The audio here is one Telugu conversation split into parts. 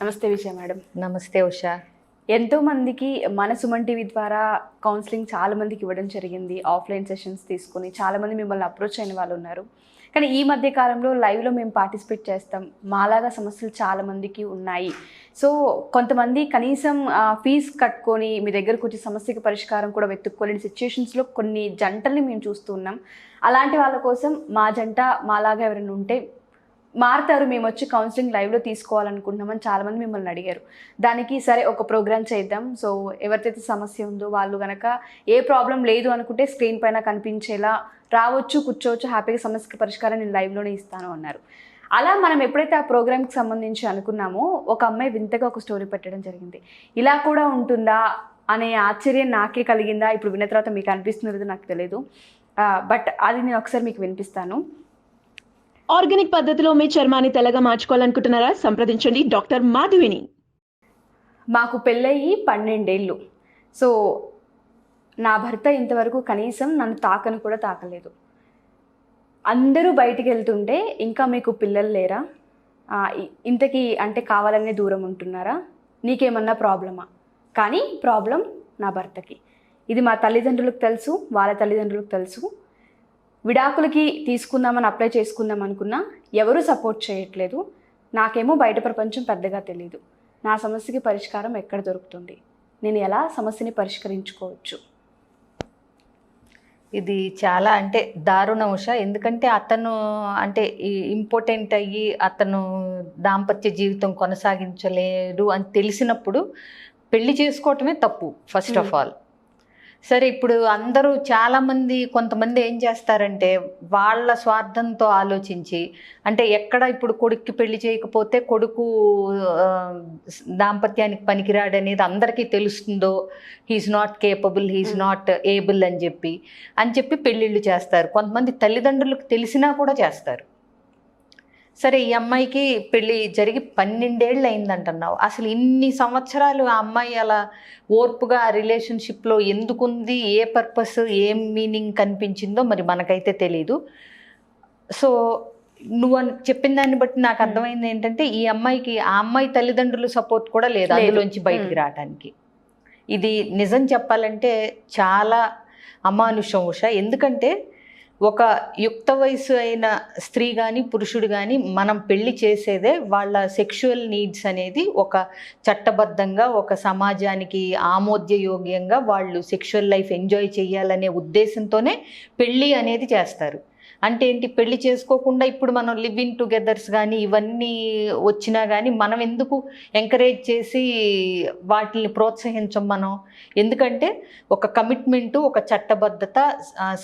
నమస్తే విజయ మేడం. నమస్తే ఉషా. ఎంతో మందికి మన సుమన్ టీవీ ద్వారా కౌన్సిలింగ్ చాలా మందికి ఇవ్వడం జరిగింది. ఆఫ్లైన్ సెషన్స్ తీసుకుని చాలామంది మిమ్మల్ని అప్రోచ్ అయిన వాళ్ళు ఉన్నారు. కానీ ఈ మధ్య కాలంలో లైవ్లో మేము పార్టిసిపేట్ చేస్తాం, మాలాగా సమస్యలు చాలా మందికి ఉన్నాయి. సో కొంతమంది కనీసం ఫీజు కట్టుకొని మీ దగ్గరకు వచ్చి సమస్యకి పరిష్కారం కూడా వెతుక్కోలేని సిచ్యుయేషన్స్లో కొన్ని జంటల్ని మేము చూస్తూ ఉన్నాం. అలాంటి వాళ్ళ కోసం మా జంట మాలాగా ఎవరైనా ఉంటే మారుతారు, మేము వచ్చి కౌన్సిలింగ్ లైవ్లో తీసుకోవాలనుకుంటున్నామని చాలామంది మిమ్మల్ని అడిగారు. దానికి సరే ఒక ప్రోగ్రామ్ చేద్దాం, సో ఎవరికైతే సమస్య ఉందో వాళ్ళు కనుక ఏ ప్రాబ్లం లేదు అనుకుంటే స్క్రీన్ పైన కనిపించేలా రావచ్చు, కూర్చోవచ్చు, హ్యాపీగా సమస్యకి పరిష్కారం నేను లైవ్లోనే ఇస్తాను అన్నారు. అలా మనం ఎప్పుడైతే ఆ ప్రోగ్రామ్కి సంబంధించి అనుకున్నామో ఒక అమ్మాయి వింతగా ఒక స్టోరీ పెట్టడం జరిగింది. ఇలా కూడా ఉంటుందా అనే ఆశ్చర్యం నాకే కలిగిందా, ఇప్పుడు విన్న తర్వాత మీకు అనిపిస్తున్నది నాకు తెలియదు, బట్ అది నేను ఒకసారి మీకు వినిపిస్తాను. ఆర్గానిక్ పద్ధతిలో మీ చర్మాన్ని తెల్లగా మార్చుకోవాలనుకుంటున్నారా? సంప్రదించండి డాక్టర్ మాధవిని. మాకు పెళ్ళయి 12 ఏళ్ళు. సో నా భర్త ఇంతవరకు కనీసం నన్ను తాకను కూడా తాకలేదు. అందరూ బయటికి వెళ్తుంటే ఇంకా మీకు పిల్లలు లేరా, ఇంతకీ అంటే కావాలనే దూరం ఉంటున్నారా, నీకేమన్నా ప్రాబ్లమా? కానీ ప్రాబ్లం నా భర్తకి. ఇది మా తల్లిదండ్రులకు తెలుసు, వాళ్ళ తల్లిదండ్రులకు తెలుసు. విడాకులకి తీసుకుందామని అప్లై చేసుకుందాం అనుకున్నా ఎవరూ సపోర్ట్ చేయట్లేదు. నాకేమో బయట ప్రపంచం పెద్దగా తెలియదు. నా సమస్యకి పరిష్కారం ఎక్కడ దొరుకుతుంది, నేను ఎలా సమస్యని పరిష్కరించుకోవచ్చు? ఇది చాలా అంటే దారుణ ఉష. ఎందుకంటే అతను అంటే ఇంపార్టెంట్ అయ్యి అతను దాంపత్య జీవితం కొనసాగించలేడు అని తెలిసినప్పుడు పెళ్లి చేసుకోవటమే తప్పు ఫస్ట్ ఆఫ్ ఆల్. సరే, ఇప్పుడు అందరూ చాలామంది కొంతమంది ఏం చేస్తారంటే వాళ్ళ స్వార్థంతో ఆలోచించి, అంటే ఎక్కడ ఇప్పుడు కొడుక్కి పెళ్లి చేయకపోతే కొడుకు దాంపత్యానికి పనికిరాడనేది అందరికీ తెలుస్తుందో, he's not capable, he's not able అని చెప్పి పెళ్ళిళ్ళు చేస్తారు. కొంతమంది తల్లిదండ్రులకు తెలిసినా కూడా చేస్తారు. సరే, ఈ అమ్మాయికి పెళ్ళి జరిగి 12 ఏళ్ళు అయిందంటున్నావు. అసలు ఇన్ని సంవత్సరాలు ఆ అమ్మాయి అలా ఓర్పుగా ఆ రిలేషన్షిప్లో ఎందుకుంది, ఏ పర్పస్, ఏం మీనింగ్ కనిపించిందో మరి మనకైతే తెలీదు. సో నువ్వు చెప్పిన దాన్ని బట్టి నాకు అర్థమైంది ఏంటంటే ఈ అమ్మాయికి ఆ అమ్మాయి తల్లిదండ్రులు సపోర్ట్ కూడా లేదు అందులోంచి బయటికి రావడానికి. ఇది నిజం చెప్పాలంటే చాలా అమానుషం ఉష. ఎందుకంటే ఒక యుక్త వయసు అయిన స్త్రీ కానీ పురుషుడు కానీ మనం పెళ్లి చేసేదే వాళ్ళ సెక్షువల్ నీడ్స్ అనేది ఒక చట్టబద్ధంగా ఒక సమాజానికి ఆమోద్యయోగ్యంగా వాళ్ళు సెక్షువల్ లైఫ్ ఎంజాయ్ చేయాలనే ఉద్దేశంతోనే పెళ్ళి అనేది చేస్తారు. అంటే ఏంటి, పెళ్లి చేసుకోకుండా ఇప్పుడు మనం లివ్ ఇన్ టుగెదర్స్ కానీ ఇవన్నీ వచ్చినా కానీ మనం ఎందుకు ఎంకరేజ్ చేసి వాటిని ప్రోత్సహించం మనం? ఎందుకంటే ఒక కమిట్మెంటు, ఒక చట్టబద్ధత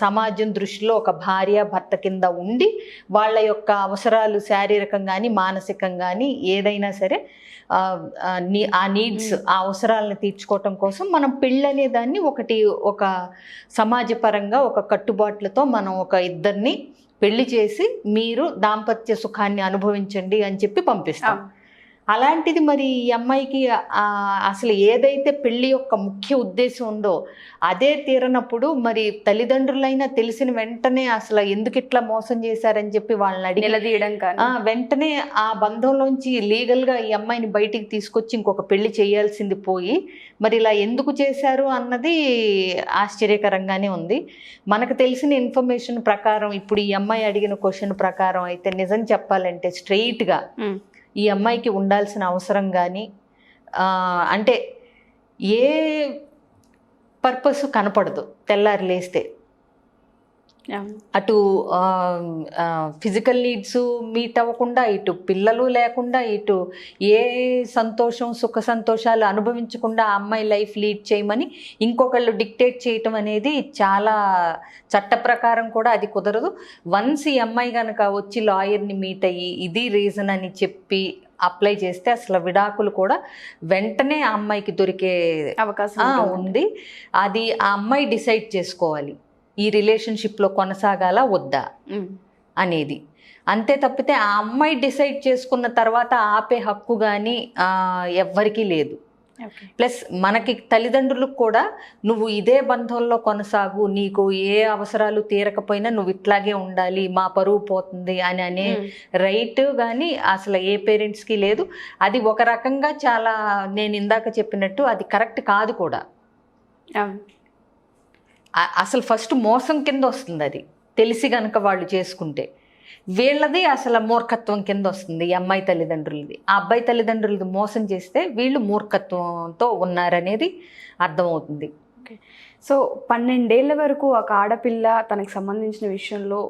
సమాజం దృష్టిలో ఒక భార్య భర్త కింద ఉండి వాళ్ళ యొక్క అవసరాలు శారీరకంగా కానీ మానసికంగా కానీ ఏదైనా సరే ఆ నీడ్స్, ఆ అవసరాలను తీర్చుకోవటం కోసం మనం పెళ్ళి అనే దాన్ని ఒక సమాజపరంగా ఒక కట్టుబాట్లతో మనం ఒక ఇద్దరిని పెళ్లి చేసి మీరు దాంపత్య సుఖాన్ని అనుభవించండి అని చెప్పి పంపిస్తాం. అలాంటిది మరి ఈ అమ్మాయికి అసలు ఏదైతే పెళ్లి యొక్క ముఖ్య ఉద్దేశం ఉందో అదే తీరనప్పుడు మరి తల్లిదండ్రులైనా తెలిసిన వెంటనే అసలు ఎందుకు ఇట్లా మోసం చేశారని చెప్పి వాళ్ళని అడిగి నిలదీయడం కానీ వెంటనే ఆ బంధంలోంచి లీగల్గా ఈ అమ్మాయిని బయటికి తీసుకొచ్చి ఇంకొక పెళ్లి చేయాల్సింది పోయి మరి ఇలా ఎందుకు చేశారు అన్నది ఆశ్చర్యకరంగానే ఉంది. మనకు తెలిసిన ఇన్ఫర్మేషన్ ప్రకారం ఇప్పుడు ఈ అమ్మాయి అడిగిన క్వశ్చన్ ప్రకారం అయితే నిజం చెప్పాలంటే స్ట్రెయిట్గా ఈ అమ్మాయికి ఉండాల్సిన అవసరం కానీ అంటే ఏ పర్పస్ కనపడదు. తెల్లారి లేస్తే అటు ఫిజికల్ నీడ్స్ మీట్ అవ్వకుండా, ఇటు పిల్లలు లేకుండా, ఇటు ఏ సంతోషం సుఖ సంతోషాలు అనుభవించకుండా ఆ అమ్మాయి లైఫ్ లీడ్ చేయమని ఇంకొకళ్ళు డిక్టేట్ చేయటం అనేది చాలా చట్ట ప్రకారం కూడా అది కుదరదు. వన్స్ ఈ అమ్మాయి కనుక వచ్చి లాయర్ని మీట్ అయ్యి ఇది రీజన్ అని చెప్పి అప్లై చేస్తే అసలు విడాకులు కూడా వెంటనే ఆ అమ్మాయికి దొరికే అవకాశం ఉంది. అది ఆ అమ్మాయి డిసైడ్ చేసుకోవాలి ఈ రిలేషన్షిప్లో కొనసాగాలా వద్దా అనేది. అంతే తప్పితే ఆ అమ్మాయి డిసైడ్ చేసుకున్న తర్వాత ఆపే హక్కు కానీ ఎవ్వరికీ లేదు. ప్లస్ మనకి తల్లిదండ్రులకు కూడా నువ్వు ఇదే బంధంలో కొనసాగు, నీకు ఏ అవసరాలు తీరకపోయినా నువ్వు ఇట్లాగే ఉండాలి, మా పరువు పోతుంది అని అనే రైట్ కానీ అసలు ఏ పేరెంట్స్కి లేదు. అది ఒక రకంగా చాలా నేను ఇందాక చెప్పినట్టు అది కరెక్ట్ కాదు కూడా. అసలు ఫస్ట్ మోసం కింద వస్తుంది అది, తెలిసి కనుక వాళ్ళు చేసుకుంటే. వీళ్ళది అసలు మూర్ఖత్వం కింద వస్తుంది ఈ అమ్మాయి తల్లిదండ్రులది. ఆ అబ్బాయి తల్లిదండ్రులది మోసం చేస్తే వీళ్ళు మూర్ఖత్వంతో ఉన్నారనేది అర్థమవుతుంది. సో 12 ఏళ్ల వరకు ఒక ఆడపిల్ల తనకు సంబంధించిన విషయంలో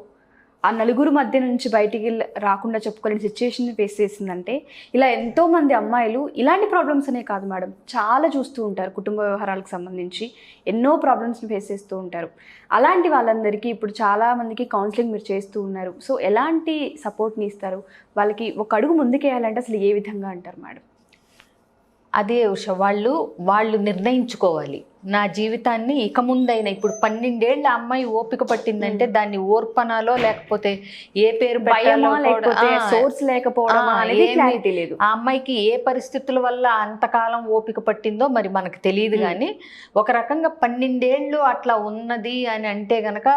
ఆ నలుగురు మధ్య నుంచి బయటికి రాకుండా చెప్పుకునే సిచ్యువేషన్ ఫేస్ చేసిందంటే, ఇలా ఎంతోమంది అమ్మాయిలు ఇలాంటి ప్రాబ్లమ్స్ అనే కాదు మేడం, చాలా చూస్తూ ఉంటారు. కుటుంబ వ్యవహారాలకు సంబంధించి ఎన్నో ప్రాబ్లమ్స్ని ఫేస్ చేస్తూ ఉంటారు. అలాంటి వాళ్ళందరికీ ఇప్పుడు చాలామందికి కౌన్సిలింగ్ మీరు చేస్తూ ఉన్నారు. సో ఎలాంటి సపోర్ట్ని ఇస్తారు వాళ్ళకి? ఒక అడుగు ముందుకేయాలంటే అసలు ఏ విధంగా అంటారు మేడం? అదే ఉష, వాళ్ళు నిర్ణయించుకోవాలి. నా జీవితాన్ని ఇక ముందైనా, ఇప్పుడు 12 ఏళ్ళ అమ్మాయి ఓపిక పట్టిందంటే దాన్ని ఓర్పనాలో లేకపోతే ఏ పేరు భయమా లేకపోతే సోర్స్ లేకపోవడం అనేది క్లారిటీ లేదు. ఆ అమ్మాయికి ఏ పరిస్థితుల వల్ల అంతకాలం ఓపిక పట్టిందో మరి మనకు తెలియదు. కానీ ఒక రకంగా 12 ఏళ్ళు అట్లా ఉన్నది అని అంటే గనక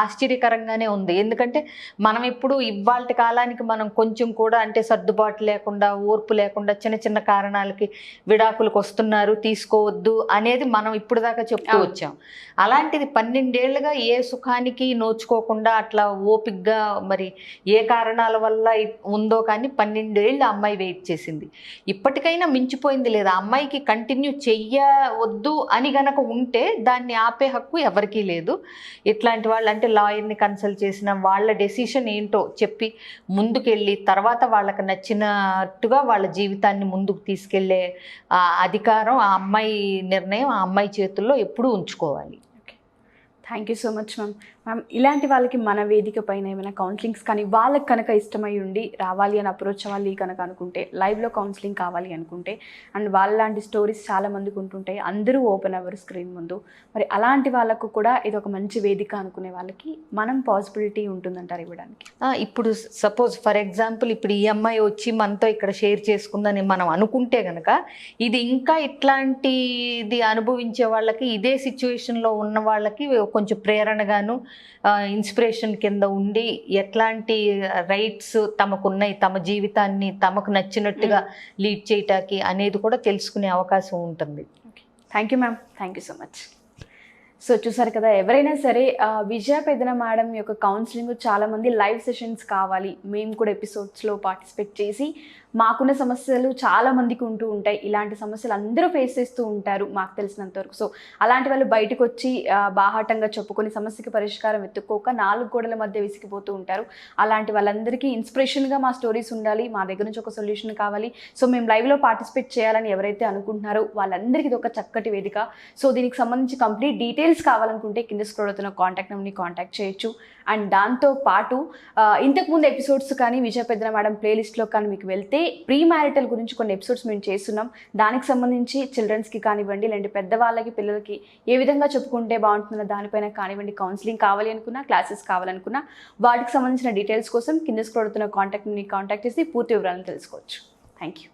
ఆశ్చర్యకరంగానే ఉంది. ఎందుకంటే మనం ఇప్పుడు ఇవాళ కాలానికి మనం కొంచెం కూడా అంటే సర్దుబాటు లేకుండా, ఓర్పు లేకుండా చిన్న చిన్న కారణాలకి విడాకులకు వస్తున్నారు, తీసుకోవద్దు అనేది మనం ఇప్పుడు దాకా చెప్తూ వచ్చాం. అలాంటిది 12 ఏళ్ళుగా ఏ సుఖానికి నోచుకోకుండా అట్లా ఓపిగ్గా మరి ఏ కారణాల వల్ల ఉందో కానీ 12 ఏళ్ళు అమ్మాయి వెయిట్ చేసింది. ఇప్పటికైనా మించిపోయింది లేదా? అమ్మాయికి కంటిన్యూ చెయ్యవద్దు అని గనక ఉంటే దాన్ని ఆపే హక్కు ఎవరికీ లేదు. ఇట్లాంటి వాళ్ళు అంటే లాయర్ని కన్సల్ట్ చేసిన వాళ్ళ డెసిషన్ ఏంటో చెప్పి ముందుకెళ్ళి తర్వాత వాళ్ళకి నచ్చినట్టుగా వాళ్ళ జీవితాన్ని ముందుకు తీసుకెళ్లే అధికారం ఆ అమ్మాయి నిర్ణయం ఆ అమ్మాయి చేతుల్లో ఎప్పుడూ ఉంచుకోవాలి. Thank you so much ma'am. ఇలాంటి వాళ్ళకి మన వేదిక పైన ఏమైనా కౌన్సిలింగ్స్ కానీ వాళ్ళకి కనుక ఇష్టమై ఉండి రావాలి అని అప్రోచ్ అవ్వాలి కనుక అనుకుంటే, లైవ్లో కౌన్సిలింగ్ కావాలి అనుకుంటే, అండ్ వాళ్ళలాంటి స్టోరీస్ చాలా మందికి ఉంటుంటాయి, అందరూ ఓపెన్ అవ్వరు స్క్రీన్ ముందు, మరి అలాంటి వాళ్ళకు కూడా ఇది ఒక మంచి వేదిక అనుకునే వాళ్ళకి మనం పాసిబిలిటీ ఉంటుందంటారు ఇవ్వడానికి? ఇప్పుడు సపోజ్ ఫర్ ఎగ్జాంపుల్ ఇప్పుడు ఈ అమ్మాయి వచ్చి మనతో ఇక్కడ షేర్ చేసుకుందని మనం అనుకుంటే కనుక ఇది ఇంకా ఇట్లాంటిది అనుభవించే వాళ్ళకి, ఇదే సిచ్యువేషన్లో ఉన్న వాళ్ళకి కొంచెం ప్రేరణగాను ఇన్స్పిరేషన్ కింద ఉండి ఎట్లాంటి రైట్స్ తమకున్నాయి, తమ జీవితాన్ని తమకు నచ్చినట్టుగా లీడ్ చేయటానికి అనేది కూడా తెలుసుకునే అవకాశం ఉంటుంది. Thank you ma'am, thank you so much. So చూసారు కదా, ఎవరైనా సరే విజయ పెదన మేడం యొక్క కౌన్సిలింగ్ చాలామంది లైవ్ సెషన్స్ కావాలి, మేము కూడా ఎపిసోడ్స్లో పార్టిసిపేట్ చేసి మాకున్న సమస్యలు చాలా మందికి ఉంటూ ఉంటాయి, ఇలాంటి సమస్యలు అందరూ ఫేస్ చేస్తూ ఉంటారు మాకు తెలిసినంతవరకు. సో అలాంటి వాళ్ళు బయటకు వచ్చి బాహాటంగా చెప్పుకొని సమస్యకి పరిష్కారం వెతుక్కోక 4 గోడల మధ్య విసిగిపోతూ ఉంటారు. అలాంటి వాళ్ళందరికీ ఇన్స్పిరేషన్గా మా స్టోరీస్ ఉండాలి, మా దగ్గర నుంచి ఒక సొల్యూషన్ కావాలి, సో మేము లైవ్లో పార్టిసిపేట్ చేయాలని ఎవరైతే అనుకుంటున్నారో వాళ్ళందరికీ ఇది ఒక చక్కటి వేదిక. సో దీనికి సంబంధించి కంప్లీట్ డీటెయిల్స్ కావాలనుకుంటే కింద స్క్రోల్ అవుతున్న కాంటాక్ట్ నెంబర్ని కాంటాక్ట్ చేయొచ్చు. అండ్ దాంతో పాటు ఇంతకుముందు ఎపిసోడ్స్ కానీ విజయ పెదన మేడం ప్లేలిస్ట్లో కానీ మీకు వెళ్తే ప్రీ మ్యారిటల్ గురించి కొన్ని ఎపిసోడ్స్ మేము చేస్తున్నాం. దానికి సంబంధించి చిల్డ్రన్స్కి కానివ్వండి, లేదంటే పెద్దవాళ్ళకి పిల్లలకి ఏ విధంగా చెప్పుకుంటే బాగుంటుందో దానిపైన కానివ్వండి, కౌన్సిలింగ్ కావాలి అనుకున్నా, క్లాసెస్ కావాలనుకున్నా, వాటికి సంబంధించిన డీటెయిల్స్ కోసం కింద స్క్రోల్ అవుతున్న కాంటాక్ట్ని కాంటాక్ట్ చేసి పూర్తి వివరాలను తెలుసుకోవచ్చు. Thank you.